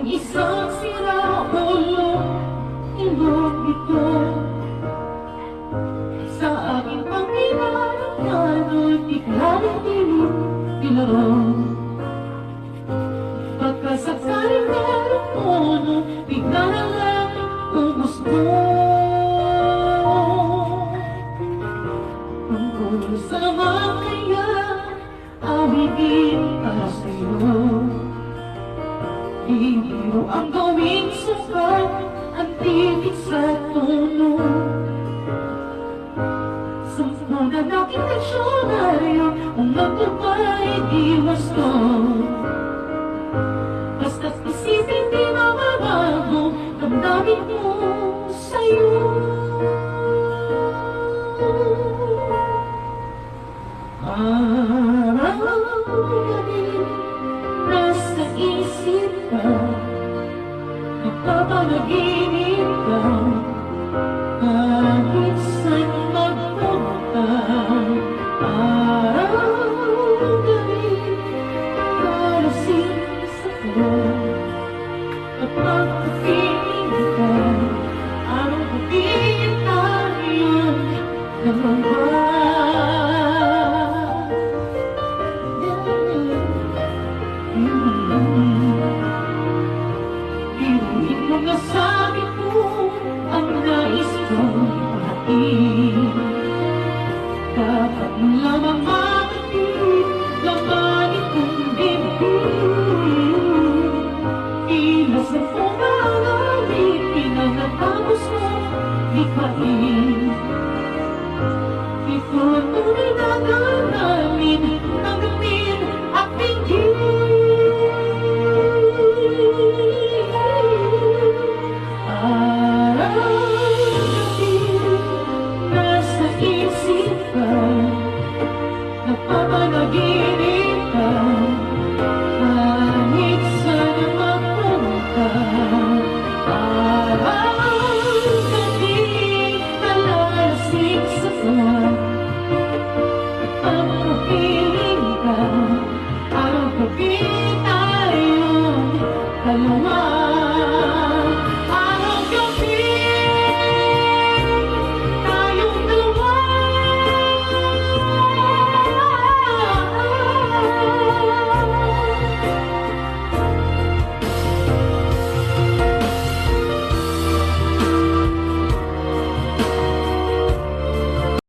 isang siraulo, ilong ito sa aking panginalangan, biglang piling pilaro. Pagkasakaling merong puno, bigla na lang umusto. Tungkol sa naman kaya awitin para sa'yo. Biro ang gawing sukat, ang titig sa tono. Sampu na aking leksyonaryo, kung magpapay di wasto. Basta't isipin di mababago, damdamin mo sa'yo. Araw-gabi, nasa isip ka, napapanaginip ka, kahit saan magpunta. Araw-gabi, kalasing sa phone, kapag kapiling ka, araw-gabi tayong dalawa. Inumin mo nga sabi ko ang nais kong ipahatid. Dapat mo lamang makatid, labanin kong dibdib. Ilas na pumangalit, pinanatapos mo likhain. Ito ang tunay na ganamin, tanggapin at pinggin. Napapanaginip ka, kahit saan magpunta. Araw-gabi, nalalasing sa buwan, napapanapiling ka, araw-gabi tayong dalawa.